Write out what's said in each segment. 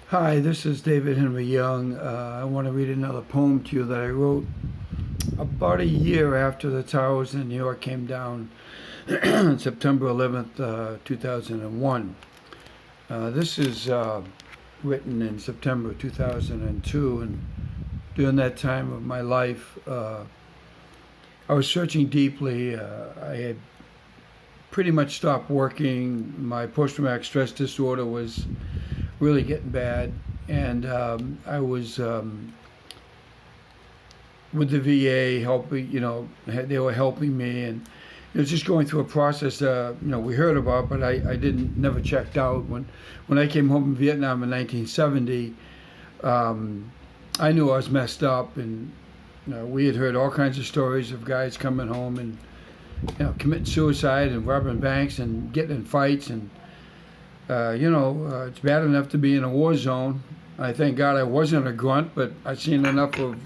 Hi, this is David Henry Young. I want to read another poem to you that I wrote about a year after the towers in New York came down on September 11th, 2001. This is written in September 2002, and during that time of my life, I was searching deeply. I had pretty much stopped working. My post-traumatic stress disorder was really getting bad, and I was with the VA helping. They were helping me, and it was just going through a process. We heard about, but I didn't never checked out. When I came home from Vietnam in 1970, I knew I was messed up, and we had heard all kinds of stories of guys coming home and committing suicide and robbing banks and getting in fights and it's bad enough to be in a war zone. I thank God I wasn't a grunt, but I've seen enough of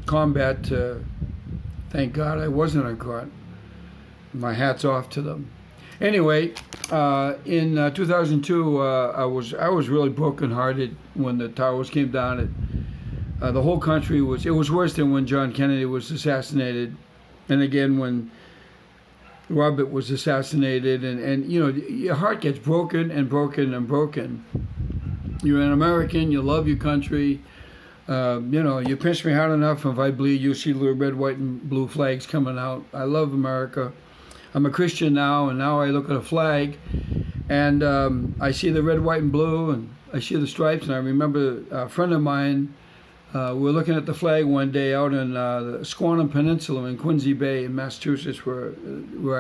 combat to thank God I wasn't a grunt. My hat's off to them. Anyway, in 2002, I was really brokenhearted when the towers came down. The whole country was worse than when John Kennedy was assassinated, and again when Robert was assassinated, and your heart gets broken and broken and broken. You're an American, you love your country. You pinch me hard enough, if I bleed, you'll see little red, white, and blue flags coming out. I love America. I'm a Christian now, and now I look at a flag, and I see the red, white, and blue, and I see the stripes, and I remember a friend of mine. We were looking at the flag one day out in the Squantum Peninsula in Quincy Bay in Massachusetts, where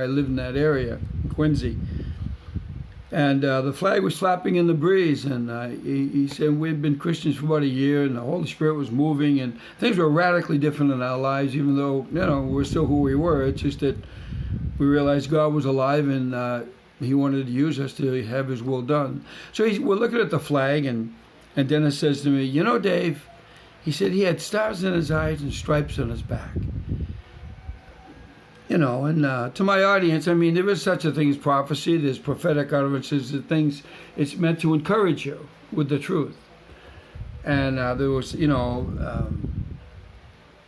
I live in that area, Quincy. And the flag was flapping in the breeze, and he said we'd been Christians for about a year, and the Holy Spirit was moving, and things were radically different in our lives, even though we're still who we were. It's just that we realized God was alive, and He wanted to use us to have His will done. So we're looking at the flag, and Dennis says to me, Dave. He said he had stars in his eyes and stripes on his back. And to my audience, there is such a thing as prophecy. There's prophetic utterances, things. It's meant to encourage you with the truth. And there was, I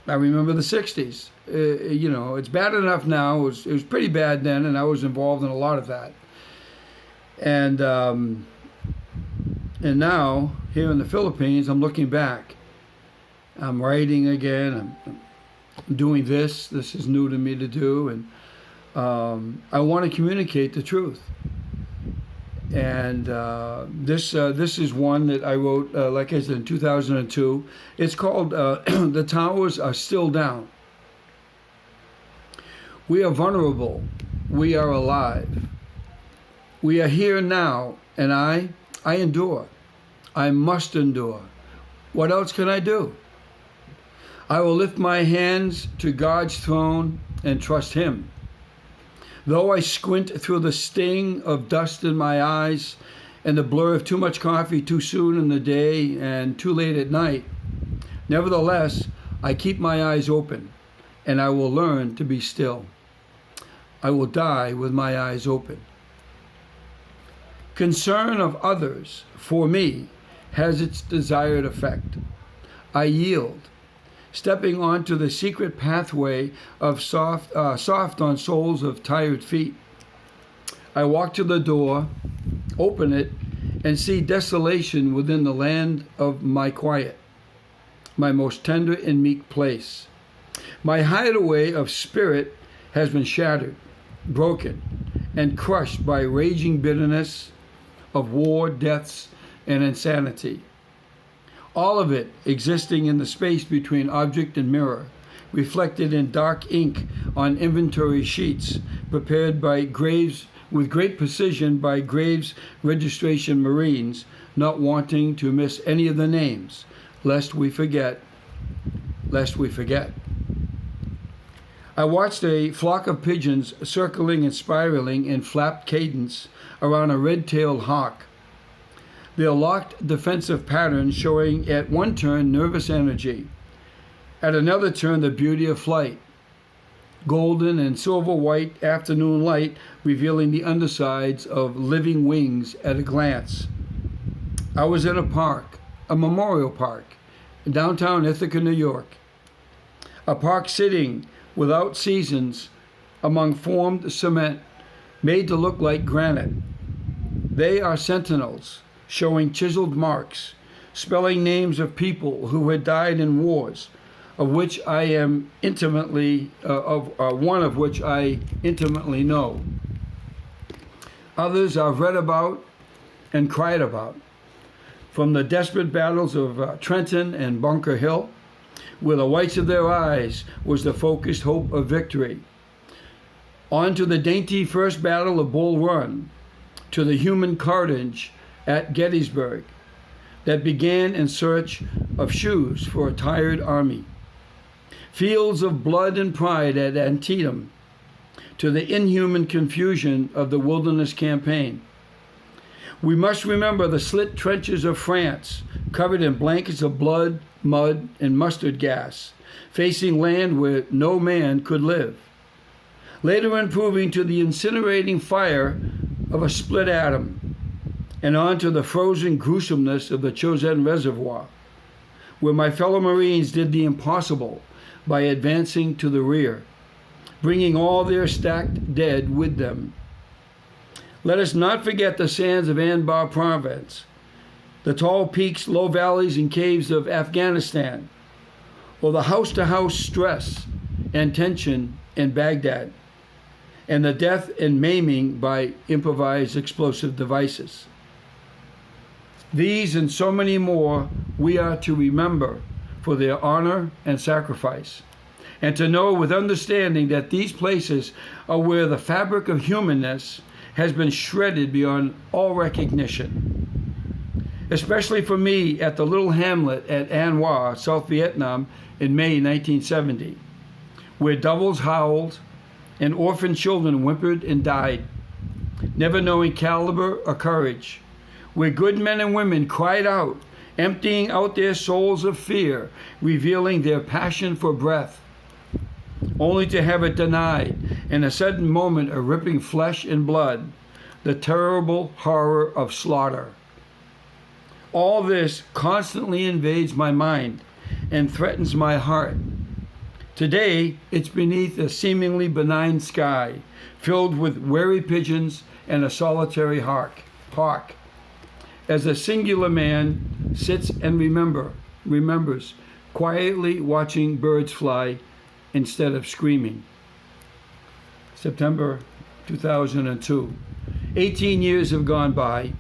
remember the 60s. It's bad enough now. It was pretty bad then, and I was involved in a lot of that. And now, here in the Philippines, I'm looking back. I'm writing again. I'm doing this. This is new to me to do, and I want to communicate the truth. And this is one that I wrote, like I said, in 2002. It's called "The Towers Are Still Down." We are vulnerable. We are alive. We are here now, and I endure. I must endure. What else can I do? I will lift my hands to God's throne and trust Him. Though I squint through the sting of dust in my eyes and the blur of too much coffee too soon in the day and too late at night, nevertheless, I keep my eyes open, and I will learn to be still. I will die with my eyes open. Concern of others for me has its desired effect. I yield, stepping onto the secret pathway of soft on soles of tired feet. I walk to the door, open it, and see desolation within the land of my quiet, my most tender and meek place. My hideaway of spirit has been shattered, broken, and crushed by raging bitterness of war, deaths, and insanity. All of it existing in the space between object and mirror, reflected in dark ink on inventory sheets, prepared by graves with great precision by Graves Registration Marines, not wanting to miss any of the names, lest we forget. I watched a flock of pigeons circling and spiraling in flapped cadence around a red-tailed hawk. Their locked defensive pattern showing at one turn nervous energy, at another turn the beauty of flight, golden and silver white afternoon light revealing the undersides of living wings at a glance. I was in a park, a memorial park, in downtown Ithaca, New York. A park sitting without seasons among formed cement made to look like granite. They are sentinels showing chiseled marks, spelling names of people who had died in wars, of which I am intimately, one of which I intimately know. Others I've read about and cried about, from the desperate battles of Trenton and Bunker Hill, where the whites of their eyes was the focused hope of victory, on to the dainty first battle of Bull Run, to the human carnage at Gettysburg that began in search of shoes for a tired army, fields of blood and pride at Antietam, to the inhuman confusion of the Wilderness Campaign. We must remember the slit trenches of France, covered in blankets of blood, mud, and mustard gas, facing land where no man could live, later improving to the incinerating fire of a split atom, and on to the frozen gruesomeness of the Chosin Reservoir, where my fellow Marines did the impossible by advancing to the rear, bringing all their stacked dead with them. Let us not forget the sands of Anbar Province, the tall peaks, low valleys, and caves of Afghanistan, or the house-to-house stress and tension in Baghdad, and the death and maiming by improvised explosive devices. These and so many more we are to remember for their honor and sacrifice, and to know with understanding that these places are where the fabric of humanness has been shredded beyond all recognition. Especially for me at the little hamlet at An Hoa, South Vietnam, in May 1970, where doubles howled and orphan children whimpered and died, never knowing caliber or courage, where good men and women cried out, emptying out their souls of fear, revealing their passion for breath, only to have it denied in a sudden moment of ripping flesh and blood, the terrible horror of slaughter. All this constantly invades my mind and threatens my heart. Today, it's beneath a seemingly benign sky, filled with wary pigeons and a solitary hawk, as a singular man sits and remembers, quietly watching birds fly instead of screaming. September 2002. 18 years have gone by.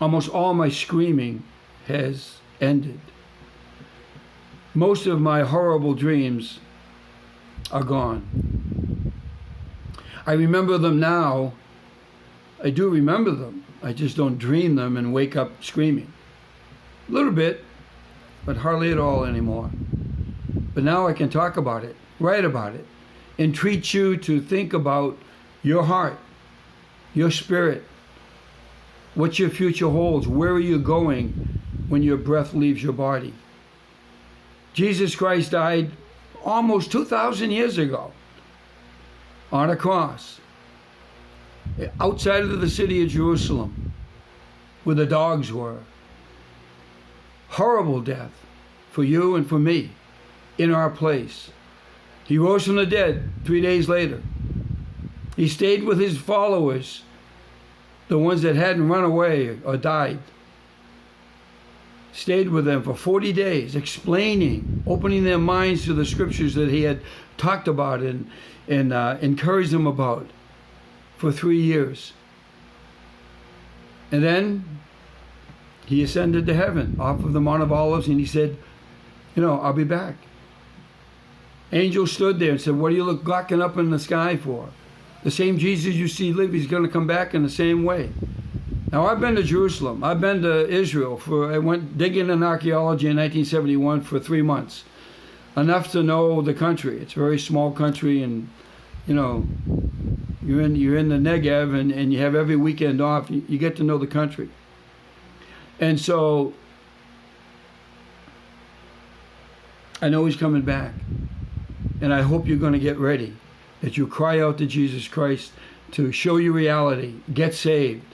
Almost all my screaming has ended. Most of my horrible dreams are gone. I remember them now. I do remember them. I just don't dream them and wake up screaming. A little bit, but hardly at all anymore. But now I can talk about it, write about it, entreat you to think about your heart, your spirit, what your future holds, where are you going when your breath leaves your body. Jesus Christ died almost 2,000 years ago on a cross outside of the city of Jerusalem, where the dogs were. Horrible death for you and for me in our place. He rose from the dead 3 days later. He stayed with his followers, the ones that hadn't run away or died. Stayed with them for 40 days, explaining, opening their minds to the scriptures that he had talked about and encouraged them about for 3 years. And then he ascended to heaven off of the Mount of Olives, and he said, I'll be back. Angels stood there and said, what are you looking up in the sky for? The same Jesus you see live, he's going to come back in the same way. Now, I've been to Jerusalem. I've been to Israel. I went digging in archaeology in 1971 for 3 months. Enough to know the country. It's a very small country, and, you're in the Negev, and you have every weekend off. You get to know the country. And so, I know he's coming back. And I hope you're going to get ready, that you cry out to Jesus Christ to show you reality, get saved,